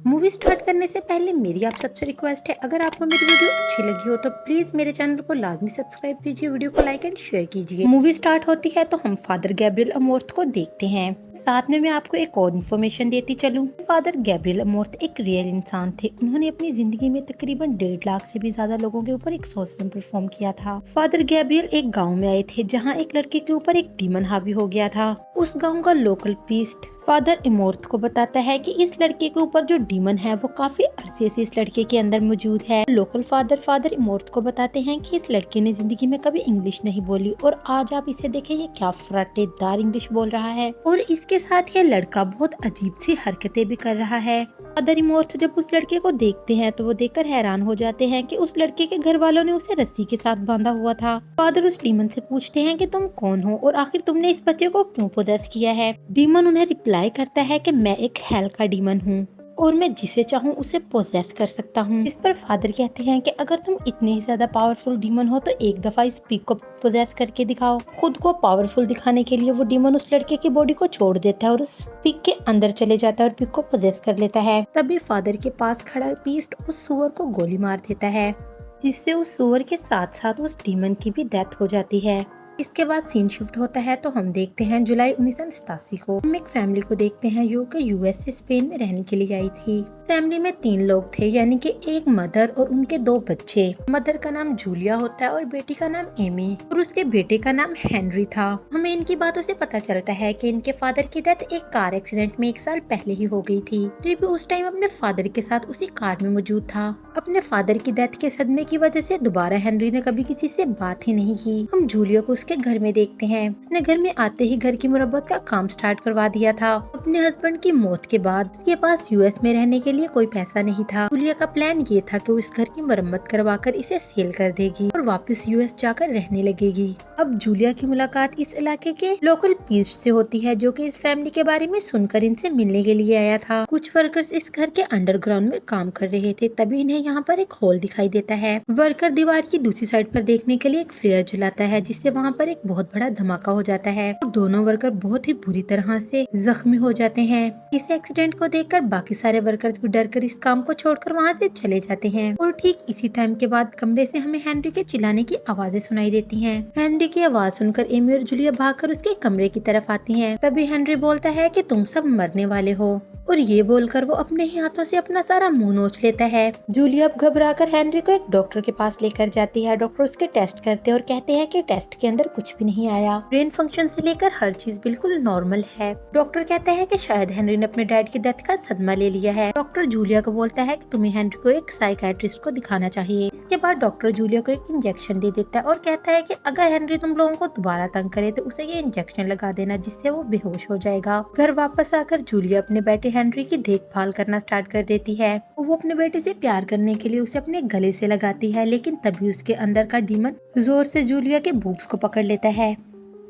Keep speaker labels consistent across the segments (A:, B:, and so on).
A: Movie start करने से पहले मेरी आप सबसे रिक्वेस्ट है, अगर आपको मेरी वीडियो अच्छी लगी हो तो प्लीज मेरे चैनल को लाजमी सब्सक्राइब कीजिए, वीडियो को लाइक एंड शेयर कीजिए। मूवी स्टार्ट होती है तो हम फादर गैब्रियल अमोर्थ को देखते हैं। साथ में मैं आपको एक और इन्फॉर्मेशन देती चलूं। फादर गैब्रियल अमोर्थ एक रियल इंसान थे। उन्होंने अपनी जिंदगी में तकरीबन 1.5 लाख से भी ज्यादा लोगों के ऊपर एक्सोर्सिज्म परफॉर्म किया था। फादर गैब्रियल एक गाँव में आए थे जहाँ एक लड़के के ऊपर एक डीमन हावी हो गया था। उस गाँव का लोकल प्रीस्ट फादर इमोर्थ को बताता है कि इस लड़के के ऊपर जो डीमन है वो काफी अरसे से इस लड़के के अंदर मौजूद है। लोकल फादर इमोर्थ को बताते हैं कि इस लड़के ने जिंदगी में कभी इंग्लिश नहीं बोली और आज आप इसे देखें, ये क्या फराटेदार इंग्लिश बोल रहा है और इसके साथ ये लड़का बहुत अजीब सी हरकतें भी कर रहा है। फादर इमोर्थ जब उस लड़के को देखते हैं तो वो देखकर हैरान हो जाते हैं कि उस लड़के के घर वालों ने उसे रस्सी के साथ बांधा हुआ था। फादर उस डीमन से पूछते हैं कि तुम कौन हो और आखिर तुमने इस बच्चे को क्यों पोजेस किया है। डीमन उन्हें रिप्लाई करता है कि मैं एक हेल का डीमन हूँ और मैं जिसे चाहूँ उसे पोजेस कर सकता हूँ। इस पर फादर कहते हैं कि अगर तुम इतने ही ज्यादा पावरफुल डीमन हो तो एक दफा इस पिग को पोजेस करके दिखाओ। खुद को पावरफुल दिखाने के लिए वो डीमन उस लड़के की बॉडी को छोड़ देता है और उस पिग के अंदर चले जाता है और पिग को पोजेस कर लेता है। तभी फादर के पास खड़ा पीस्ट उस सुअर को गोली मार देता है, जिससे उस सुअर के साथ साथ उस डीमन की भी डेथ हो जाती है। इसके बाद सीन शिफ्ट होता है तो हम देखते हैं जुलाई 1987 को। हम एक फैमिली को देखते हैं जो कि यूएस से स्पेन में रहने के लिए आई थी। फैमिली में 3 लोग थे, यानी कि एक मदर और उनके 2 बच्चे। मदर का नाम जूलिया होता है और बेटी का नाम एमी और उसके बेटे का नाम हेनरी था। हमें इनकी बातों से पता चलता है कि इनके फादर की डेथ एक कार एक्सीडेंट में 1 साल पहले ही हो गई थी। हेनरी भी उस टाइम अपने फादर के साथ उसी कार में मौजूद था। अपने फादर की डेथ के सदमे की वजह से दोबारा हेनरी ने कभी किसी से बात ही नहीं की। हम जूलिया को उसके घर में देखते हैं। उसने घर में आते ही घर की मुरम्मत का काम स्टार्ट करवा दिया था। अपने हस्बैंड की मौत के बाद उसके पास यूएस में रहने के लिए कोई पैसा नहीं था। जूलिया का प्लान ये था कि वो इस घर की मरम्मत करवाकर इसे सेल कर देगी और वापस यूएस जाकर रहने लगेगी। अब जूलिया की मुलाकात इस इलाके के लोकल पीस्ट से होती है, जो कि इस फैमिली के बारे में सुनकर इनसे मिलने के लिए आया था। कुछ वर्कर्स इस घर के अंडरग्राउंड में काम कर रहे थे, तभी इन्हें यहाँ पर एक होल दिखाई देता है। वर्कर दीवार की दूसरी साइड पर देखने के लिए एक फ्लेयर जलाता है, जिससे वहाँ पर एक बहुत बड़ा धमाका हो जाता है और दोनों वर्कर बहुत ही बुरी तरह से जख्मी हो जाते हैं। इस एक्सीडेंट को देखकर बाकी सारे वर्कर्स भी डरकर इस काम को छोड़कर वहाँ से चले जाते हैं और ठीक इसी टाइम के बाद कमरे से हमें हेनरी के चिल्लाने की आवाजें सुनाई देती हैं। हेनरी की आवाज सुनकर एमी और जूलिया भागकर उसके कमरे की तरफ आती हैं। तभी हेनरी बोलता है कि तुम सब मरने वाले हो और ये बोलकर वो अपने ही हाथों से अपना सारा मुंह नोच लेता है। जूलिया अब घबराकर हेनरी को एक डॉक्टर के पास लेकर जाती है। डॉक्टर उसके टेस्ट करते हैं और कहते हैं कि टेस्ट के अंदर कुछ भी नहीं आया। ब्रेन फंक्शन से लेकर हर चीज बिल्कुल नॉर्मल है। डॉक्टर कहता है कि शायद हेनरी ने अपने डैड की डेथ का सदमा ले लिया है। डॉक्टर जूलिया को बोलता है कि तुम्हें हेनरी को एक साइकियाट्रिस्ट को दिखाना चाहिए। इसके बाद डॉक्टर जूलिया को एक इंजेक्शन दे देता है और कहता है कि अगर हेनरी तुम लोगों को दोबारा तंग करे तो उसे ये इंजेक्शन लगा देना, जिससे वो बेहोश हो जाएगा। घर वापस आकर जूलिया अपने बेटे हेनरी की देखभाल करना स्टार्ट कर देती है। वो अपने बेटे से प्यार करने के लिए उसे अपने गले से लगाती है, लेकिन तभी उसके अंदर का डीमन जोर से जूलिया के बूब्स को पकड़ लेता है।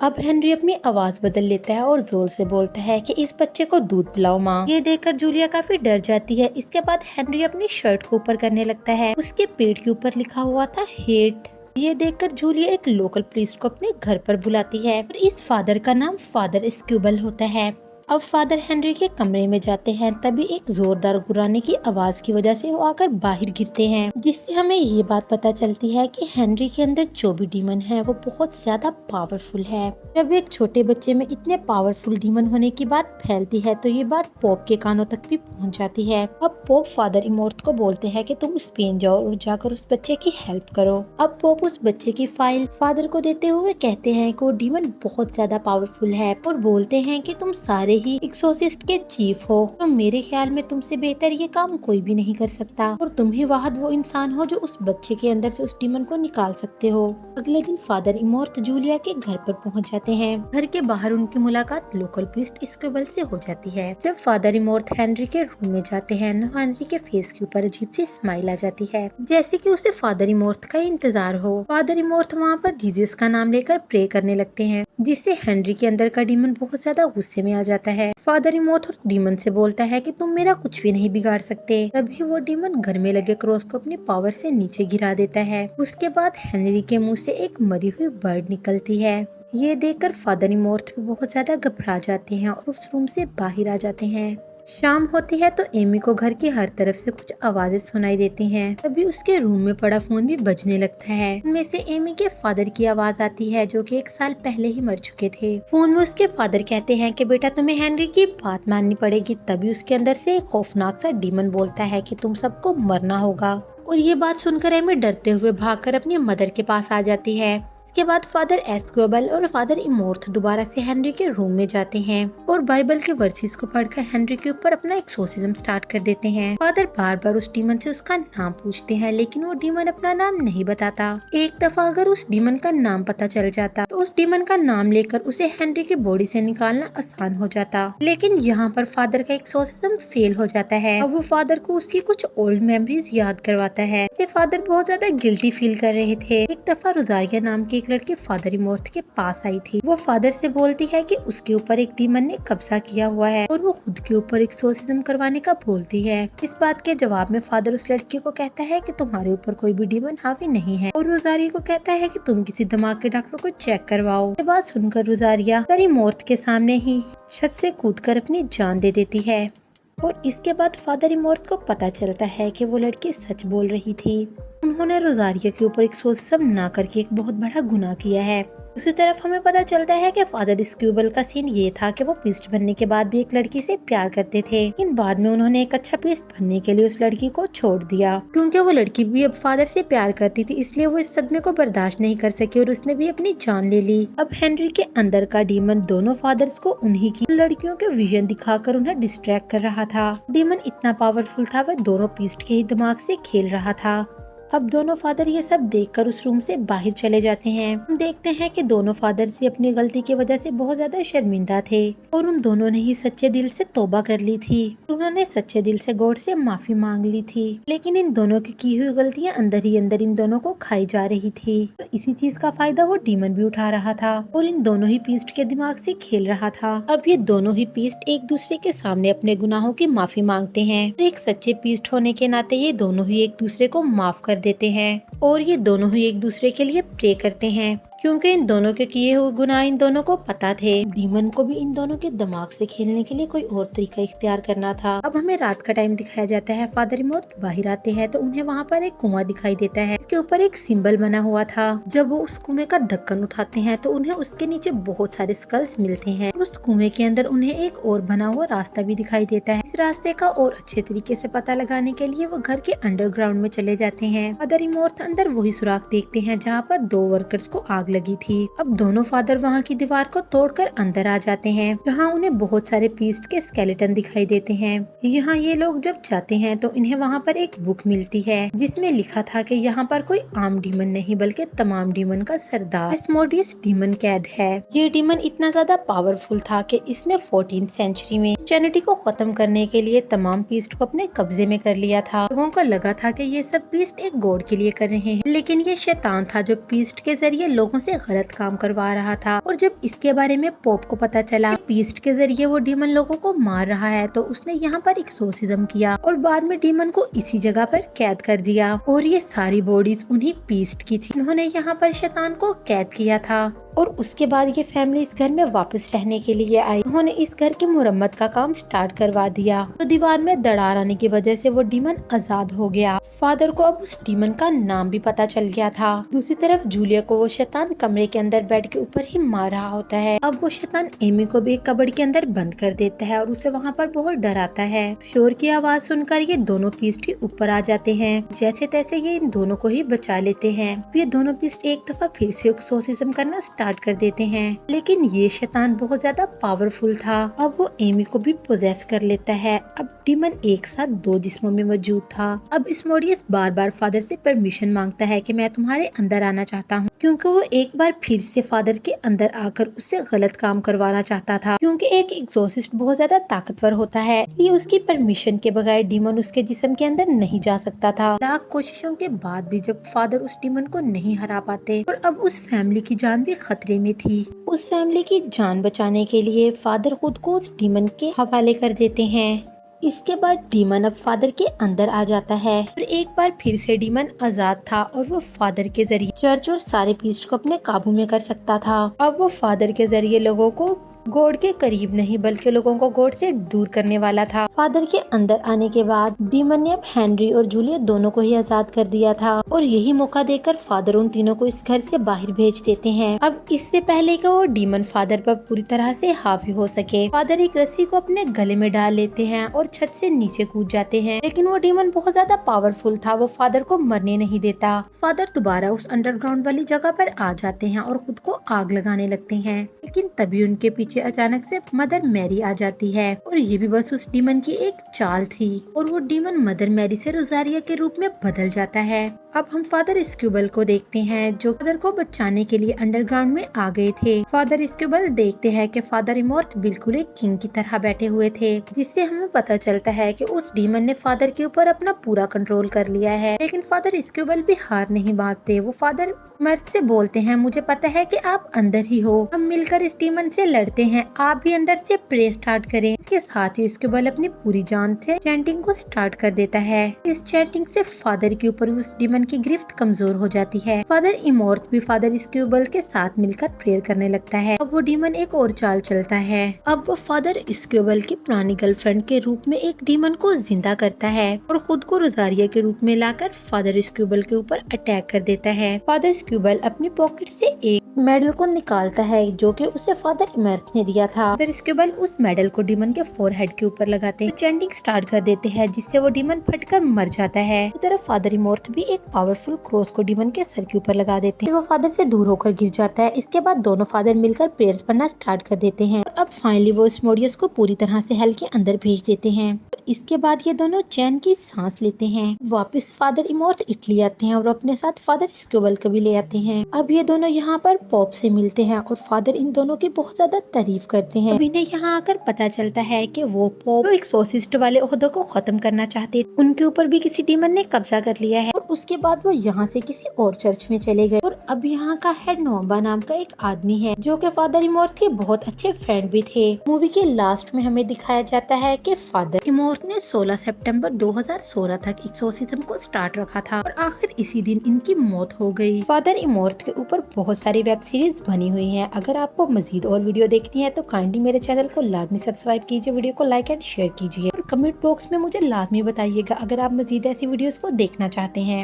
A: अब हेनरी अपनी आवाज बदल लेता है और जोर से बोलता है कि इस बच्चे को दूध पिलाओ माँ। ये देखकर जूलिया काफी डर जाती है। इसके बाद हेनरी अपनी शर्ट को ऊपर करने लगता है। उसके पेट के ऊपर लिखा हुआ था हेट। ये देखकर जूलिया एक लोकल प्रीस्ट को अपने घर पर बुलाती है और इस फादर का नाम फादर स्क्यूबल होता है। अब फादर हेनरी के कमरे में जाते हैं, तभी एक जोरदार गुर्राने की आवाज की वजह से वो आकर बाहर गिरते हैं, जिससे हमें ये बात पता चलती है कि हेनरी के अंदर जो भी डीमन है वो बहुत ज्यादा पावरफुल है। जब एक छोटे बच्चे में इतने पावरफुल डीमन होने की बात फैलती है तो ये बात पोप के कानों तक भी पहुंच जाती है। अब पोप फादर इमोर्थ को बोलते हैं कि तुम स्पेन जाओ और जाकर उस बच्चे की हेल्प करो। अब पोप उस बच्चे की फाइल फादर को देते हुए कहते हैं कि वो डीमन बहुत ज्यादा पावरफुल है और बोलते हैं कि तुम सारे ही एक्सोसिस्ट के चीफ हो, तो मेरे ख्याल में तुमसे बेहतर ये काम कोई भी नहीं कर सकता और तुम ही वाहद वो इंसान हो जो उस बच्चे के अंदर से उस डीमन को निकाल सकते हो। अगले दिन फादर इमोर्थ जूलिया के घर पर पहुंच जाते हैं। घर के बाहर उनकी मुलाकात लोकल प्रीस्ट स्क्यूबल से हो जाती है। जब फादर इमोर्थ हेनरी के रूम में जाते हैं तो हेनरी के फेस के ऊपर अजीब सी स्माइल आ जाती है, जैसे कि उसे फादर इमोर्थ का इंतजार हो। फादर इमोर्थ वहाँ पर जीसस का नाम लेकर प्रे करने लगते हैं, जिससे हेनरी के अंदर का डीमन बहुत ज्यादा गुस्से में आ जाता है। फादर इमोर्थ उस डीमन से बोलता है कि तुम मेरा कुछ भी नहीं बिगाड़ सकते। तभी वो डीमन घर में लगे क्रॉस को अपनी पावर से नीचे गिरा देता है। उसके बाद हेनरी के मुंह से एक मरी हुई बर्ड निकलती है। ये देखकर फादर इमोर्थ भी बहुत ज्यादा घबरा जाते हैं और उस रूम से बाहर आ जाते हैं। शाम होती है तो एमी को घर की हर तरफ से कुछ आवाजें सुनाई देती हैं। तभी उसके रूम में पड़ा फोन भी बजने लगता है। उनमें से एमी के फादर की आवाज आती है, जो कि 1 साल पहले ही मर चुके थे। फोन में उसके फादर कहते हैं कि बेटा तुम्हें हेनरी की बात माननी पड़ेगी। तभी उसके अंदर से एक खौफनाक सा डीमन बोलता है कि तुम सबको मरना होगा। और ये बात सुनकर एमी डरते हुए भागकर अपनी मदर के पास आ जाती है। इसके बाद फादर एस्क्वेबल और फादर इमोर्थ दोबारा से हेनरी के रूम में जाते हैं और बाइबल के वर्सेस को पढ़कर हेनरी के ऊपर अपना एक्सोर्सिज्म स्टार्ट कर देते हैं। फादर बार बार उस डीमन से उसका नाम पूछते हैं, लेकिन वो डीमन अपना नाम नहीं बताता। एक दफा अगर उस डीमन का नाम पता चल जाता तो उस डीमन का नाम लेकर उसे हेनरी की बॉडी से निकालना आसान हो जाता। लेकिन यहाँ पर फादर का एक्सोर्सिज्म फेल हो जाता है। अब वो फादर को उसकी कुछ ओल्ड मेमोरीज याद करवाता है। फादर बहुत ज्यादा गिल्टी फील कर रहे थे। एक दफा रोजारिया नाम की एक लड़की फादर इमोर्थ के पास आई थी। वो फादर से बोलती है कि उसके ऊपर एक डीमन ने कब्जा किया हुआ है और वो खुद के ऊपर एक्सोर्सिज्म करवाने का बोलती है। इस बात के जवाब में फादर उस लड़की को कहता है कि तुम्हारे ऊपर कोई भी डीमन हावी नहीं है और रोजारिया को कहता है कि तुम किसी दिमाग के डॉक्टर को चेक करवाओ। ये बात सुनकर रोजारिया इमोर्थ के सामने ही छत से कूदकर अपनी जान दे देती है। और इसके बाद फादर इमोर्थ को पता चलता है कि वो लड़की सच बोल रही थी। उन्होंने रोजारिया के ऊपर एक्सोर्सिज्म ना करके एक बहुत बड़ा गुनाह किया है। दूसरी तरफ हमें पता चलता है कि फादर स्क्यूबल का सीन ये था कि वो पीस्ट बनने के बाद भी एक लड़की से प्यार करते थे, लेकिन बाद में उन्होंने एक अच्छा पीस्ट बनने के लिए उस लड़की को छोड़ दिया। क्योंकि वो लड़की भी अब फादर से प्यार करती थी, इसलिए वो इस सदमे को बर्दाश्त नहीं कर सकी और उसने भी अपनी जान ले ली। अब हेनरी के अंदर का डीमन दोनों फादर्स को उन्हीं की लड़कियों के विजन दिखाकर उन्हें डिस्ट्रैक्ट कर रहा था। डीमन इतना पावरफुल था, वह दोनों पीस्ट के ही दिमाग से खेल रहा था। अब दोनों फादर ये सब देखकर उस रूम से बाहर चले जाते हैं। हम देखते हैं कि दोनों फादर्स ही अपनी गलती की वजह से बहुत ज्यादा शर्मिंदा थे और उन दोनों ने ही सच्चे दिल से तौबा कर ली थी। उन्होंने सच्चे दिल से गॉड से माफी मांग ली थी। लेकिन इन दोनों की हुई गलतियां अंदर ही अंदर इन दोनों को खाई जा रही थी और इसी चीज का फायदा वो डीमन भी उठा रहा था और इन दोनों ही पीस्ट के दिमाग से खेल रहा था। अब ये दोनों ही पीस्ट एक दूसरे के सामने अपने गुनाहों की माफी मांगते हैं और एक सच्चे पीस्ट होने के नाते ये दोनों ही एक दूसरे को माफ कर देते हैं और ये दोनों ही एक दूसरे के लिए प्रे करते हैं, क्योंकि इन दोनों के किए हुए गुनाह इन दोनों को पता थे। डीमन को भी इन दोनों के दिमाग से खेलने के लिए कोई और तरीका इख्तियार करना था। अब हमें रात का टाइम दिखाया जाता है। फादर इमोर्थ बाहर आते हैं तो उन्हें वहाँ पर एक कुआं दिखाई देता है, इसके ऊपर एक सिंबल बना हुआ था। जब वो उस कुएं का ढक्कन उठाते हैं तो उन्हें उसके नीचे बहुत सारे स्कल्स मिलते हैं। उस कुएं के अंदर उन्हें एक और बना हुआ रास्ता भी दिखाई देता है। इस रास्ते का और अच्छे तरीके से पता लगाने के लिए वो घर के अंडरग्राउंड में चले जाते हैं। फादर इमोर्थ अंदर वही सुराख देखते हैं जहाँ पर 2 वर्कर्स को आग लगी थी। अब दोनों फादर वहाँ की दीवार को तोड़कर अंदर आ जाते हैं, जहाँ उन्हें बहुत सारे पीस्ट के स्केलेटन दिखाई देते हैं। यहाँ ये लोग जब जाते हैं तो इन्हें वहाँ पर एक बुक मिलती है जिसमें लिखा था कि यहाँ पर कोई आम डीमन नहीं बल्कि तमाम डीमन का सरदार एस्मोडियस डीमन कैद है। ये डीमन इतना ज्यादा पावरफुल था कि इसने 14th सेंचुरी में क्रिश्चियनिटी को खत्म करने के लिए तमाम पीस्ट को अपने कब्जे में कर लिया था। लोगों को लगा था कि ये सब पीस्ट एक गॉड के लिए कर रहे हैं, लेकिन ये शैतान था जो पीस्ट के जरिए लोगों से गलत काम करवा रहा था। और जब इसके बारे में पोप को पता चला कि पीस्ट के जरिए वो डीमन लोगों को मार रहा है तो उसने यहाँ पर एक्सोर्सिज्म किया और बाद में डीमन को इसी जगह पर कैद कर दिया और ये सारी बॉडीज उन्हीं पीस्ट की थी। उन्होंने यहाँ पर शैतान को कैद किया था और उसके बाद ये फैमिली इस घर में वापस रहने के लिए आई। उन्होंने इस घर की मुरम्मत का काम स्टार्ट करवा दिया तो दीवार में दरार आने की वजह से वो डीमन आजाद हो गया। फादर को अब उस डीमन का नाम भी पता चल गया था। दूसरी तरफ जूलिया को वो शैतान कमरे के अंदर बेड के ऊपर ही मार रहा होता है। अब वो शैतान एमी को भी एक कबर्ड के अंदर बंद कर देता है और उसे वहाँ पर बहुत डराता है। शोर की आवाज सुनकर ये दोनों पीस्ट ही ऊपर आ जाते हैं। जैसे तैसे ये इन दोनों को ही बचा लेते हैं। ये दोनों पीस्ट एक दफा फिर से एक्सोर्सिज्म करना स्टार्ट कर देते हैं, लेकिन ये शैतान बहुत ज्यादा पावरफुल था। अब वो एमी को भी पोजेस कर लेता है। अब डीमन एक साथ 2 जिस्मों में मौजूद था। अब एस्मोडियस बार बार फादर से परमिशन मांगता है कि मैं तुम्हारे अंदर आना चाहता हूँ, क्योंकि वो एक बार फिर से फादर के अंदर आकर उससे गलत काम करवाना चाहता था। क्योंकि एक एग्जॉर्सिस्ट बहुत ज्यादा ताकतवर होता है, इसलिए उसकी परमिशन के बगैर डीमन उसके जिस्म के अंदर नहीं जा सकता था। लाख कोशिशों के बाद भी जब फादर उस डीमन को नहीं हरा पाते और अब उस फैमिली की जान भी खतरे में थी, उस फैमिली की जान बचाने के लिए फादर खुद को उस डीमन के हवाले कर देते हैं। इसके बाद डीमन अब फादर के अंदर आ जाता है और एक बार फिर से डीमन आजाद था और वो फादर के जरिए चर्च और सारे पीस्ट को अपने काबू में कर सकता था। अब वो फादर के जरिए लोगों को गॉड के करीब नहीं बल्कि लोगों को गॉड से दूर करने वाला था। फादर के अंदर आने के बाद डीमन ने अब हेनरी और जूलियट दोनों को ही आजाद कर दिया था और यही मौका देकर फादर उन तीनों को इस घर से बाहर भेज देते हैं। अब इससे पहले कि वो डीमन फादर पर पूरी तरह से हावी हो सके, फादर एक रस्सी को अपने गले में डाल लेते हैं और छत से नीचे कूद जाते हैं। लेकिन वो डीमन बहुत ज्यादा पावरफुल था, वो फादर को मरने नहीं देता। फादर दोबारा उस अंडरग्राउंड वाली जगह पर आ जाते हैं और खुद को आग लगाने लगते हैं। लेकिन तभी उनके पीछे अचानक से मदर मैरी आ जाती है और ये भी बस उस डीमन की एक चाल थी और वो डीमन मदर मैरी से रोजारिया के रूप में बदल जाता है। अब हम फादर स्क्यूबल को देखते हैं जो फादर को बचाने के लिए अंडरग्राउंड में आ गए थे। फादर स्क्यूबल देखते हैं कि फादर इमोर्थ बिल्कुल एक किंग की तरह बैठे हुए थे, जिससे हमें पता चलता है कि उस डीमन ने फादर के ऊपर अपना पूरा कंट्रोल कर लिया है। लेकिन फादर स्क्यूबल भी हार नहीं मानते। वो फादर मर्द से बोलते हैं, मुझे पता है कि आप अंदर ही हो, हम मिलकर इस डीमन से लड़ते हैं, आप भी अंदर से प्रे स्टार्ट करें। इसके साथ ही स्क्यूबल अपनी पूरी जान से चैंटिंग को स्टार्ट कर देता है। इस चैंटिंग से फादर के ऊपर उस डीमन की गिरफ्त कमजोर हो जाती है। फादर इमोर्थ भी फादर स्क्यूबल के साथ मिलकर प्रेयर करने लगता है। अब वो डीमन एक और चाल चलता है। अब वो फादर स्क्यूबल की पुरानी गर्लफ्रेंड के रूप में एक डीमन को जिंदा करता है और खुद को रोजारिया के रूप में लाकर फादर स्क्यूबल के ऊपर अटैक कर देता है। फादर स्क्यूबल अपनी पॉकेट से एक मेडल को निकालता है जो कि उसे फादर इमोर्थ ने दिया था। फादर स्क्यूबल उस मेडल को डीमन के फोरहेड के ऊपर लगाते हैं, चैंटिंग स्टार्ट कर देते हैं, जिससे वो डीमन फटकर मर जाता है। इस तरह फादर इमोर्थ भी एक पावरफुल क्रॉस को डीमन के सर के ऊपर लगा देते हैं। वो फादर से दूर होकर गिर जाता है। इसके बाद दोनों फादर मिलकर प्रेयर्स पढ़ना स्टार्ट कर देते हैं और अब फाइनली वो स्मोडियस को पूरी तरह से हेल के अंदर भेज देते हैं। इसके बाद ये दोनों चैन की सांस लेते हैं। वापस फादर इमोर्थ इटली आते हैं और अपने साथ फादर स्क्यूबल को भी ले आते हैं। अब ये दोनों यहाँ पर पॉप से मिलते हैं और फादर इन दोनों की बहुत ज्यादा तारीफ करते हैं। अब इन्हें यहाँ आकर पता चलता है कि वो पॉप जो एक्सोर्सिस्ट वाले ओहदे को खत्म करना चाहते, उनके ऊपर भी किसी डीमन ने कब्जा कर लिया है और उसके बाद वो यहाँ से किसी और चर्च में चले गए। और अब यहाँ का हेड नोम्बा नाम का एक आदमी है जो कि फादर इमोर्थ के बहुत अच्छे फ्रेंड भी थे। मूवी के लास्ट में हमें दिखाया जाता है कि फादर इमोर्थ ने 16 सितंबर 2016 तक एक्सोर्सिज्म को स्टार्ट रखा था और आखिर इसी दिन इनकी मौत हो गई। फादर इमोर्थ के ऊपर बहुत सारी वेब सीरीज बनी हुई हैं। अगर आपको मजीद और वीडियो देखनी है तो काइंडली मेरे चैनल को लाजमी सब्सक्राइब कीजिए, वीडियो को लाइक एंड शेयर कीजिए और कमेंट बॉक्स में मुझे लाजमी बताइएगा अगर आप मजीद ऐसी वीडियोस को देखना चाहते हैं।